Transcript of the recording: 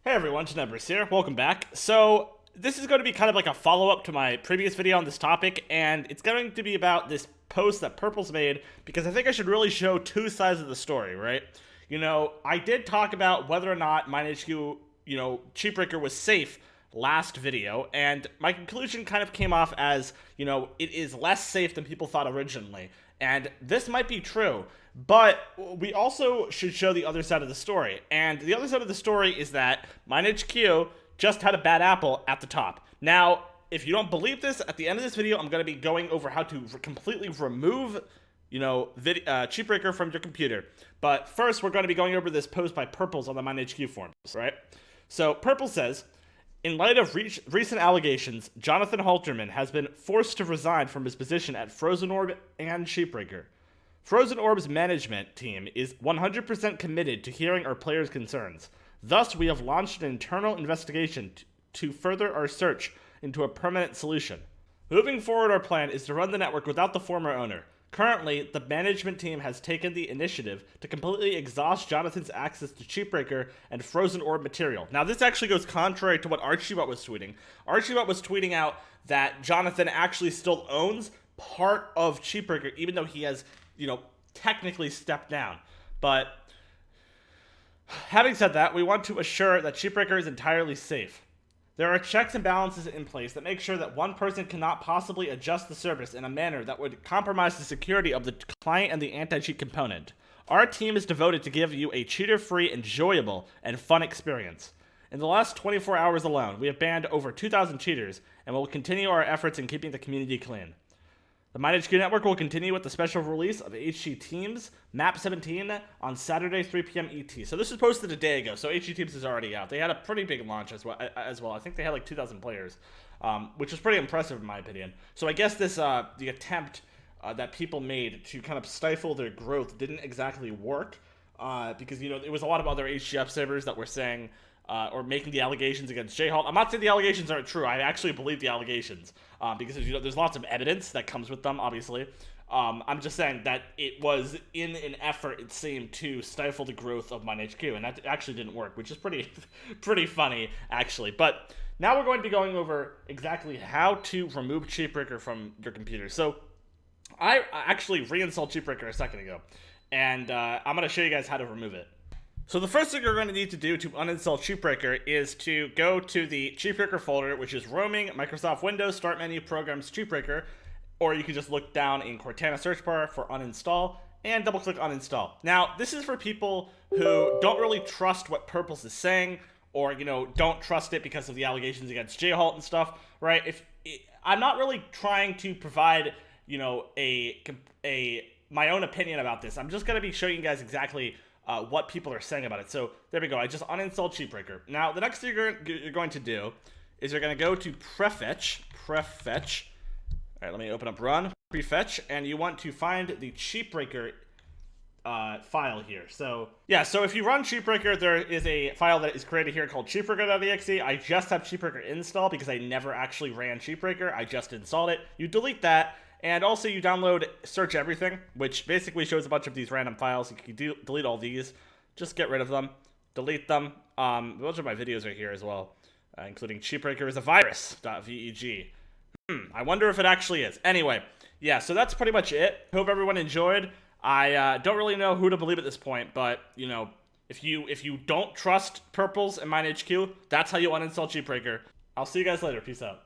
Hey everyone, CheatBreaker here. Welcome back. So this is going to be kind of like a follow-up to my previous video on this topic, and it's going to be about this post that Purple's made, because I think I should really show two sides of the story, right? I did talk about whether or not MineHQ, CheatBreaker was safe last video, and my conclusion kind of came off as, it is less safe than people thought originally. And this might be true, but we also should show the other side of the story. And the other side of the story is that MineHQ just had a bad apple at the top. Now, if you don't believe this, at the end of this video, I'm going to be going over how to completely remove, CheatBreaker from your computer. But first, we're going to be going over this post by Purples on the MineHQ forums, right? So, Purple says, in light of recent allegations, Jonathan Halterman has been forced to resign from his position at Frozen Orb and CheatBreaker. Frozen Orb's management team is 100% committed to hearing our players' concerns. Thus, we have launched an internal investigation to further our search into a permanent solution. Moving forward, our plan is to run the network without the former owner. Currently, the management team has taken the initiative to completely exhaust Jonathan's access to CheatBreaker and Frozen Orb material. Now, this actually goes contrary to what Archibot was tweeting. Archibot was tweeting out that Jonathan actually still owns part of CheatBreaker, even though he has, technically stepped down. But having said that, we want to assure that CheatBreaker is entirely safe. There are checks and balances in place that make sure that one person cannot possibly adjust the service in a manner that would compromise the security of the client and the anti-cheat component. Our team is devoted to give you a cheater-free, enjoyable, and fun experience. In the last 24 hours alone, we have banned over 2,000 cheaters, and will continue our efforts in keeping the community clean. The MineHQ network will continue with the special release of HG Teams Map 17 on Saturday, 3 p.m. ET. So this was posted a day ago, so HG Teams is already out. They had a pretty big launch as well. I think they had like 2,000 players, which was pretty impressive in my opinion. So I guess this the attempt that people made to kind of stifle their growth didn't exactly work, because it was a lot of other HGF servers that were saying or making the allegations against J-Halt. I'm not saying the allegations aren't true. I actually believe the allegations, because there's lots of evidence that comes with them, obviously. I'm just saying that it was in an effort, it seemed, to stifle the growth of MineHQ, and that actually didn't work, which is pretty funny, actually. But now we're going to be going over exactly how to remove CheatBreaker from your computer. So I actually reinstalled CheatBreaker a second ago, and I'm going to show you guys how to remove it. So the first thing you're going to need to do to uninstall CheatBreaker is to go to the CheatBreaker folder, which is Roaming, Microsoft Windows, Start Menu, Programs, CheatBreaker, or you can just look down in Cortana search bar for Uninstall, and double-click Uninstall. Now, this is for people who don't really trust what Purples is saying, or, don't trust it because of the allegations against J-Halt and stuff, right? I'm not really trying to provide, my own opinion about this. I'm just going to be showing you guys exactly what people are saying about it. So there we go. I just uninstalled CheatBreaker. Now the next thing you're going to do is you're going to go to prefetch. All right, let me open up Run prefetch, and you want to find the CheatBreaker file here. So yeah, so if you run CheatBreaker, there is a file that is created here called cheatbreaker.exe. I just have CheatBreaker installed because I never actually ran CheatBreaker. I just installed it. You delete that. And also you download Search Everything, which basically shows a bunch of these random files. You can delete all these. Just get rid of them. Delete them. A bunch of my videos are here as well, including CheatBreaker is a virus.veg. I wonder if it actually is. Anyway, yeah, so that's pretty much it. Hope everyone enjoyed. I don't really know who to believe at this point, but, if you don't trust Purples and MineHQ, that's how you uninstall CheatBreaker. I'll see you guys later. Peace out.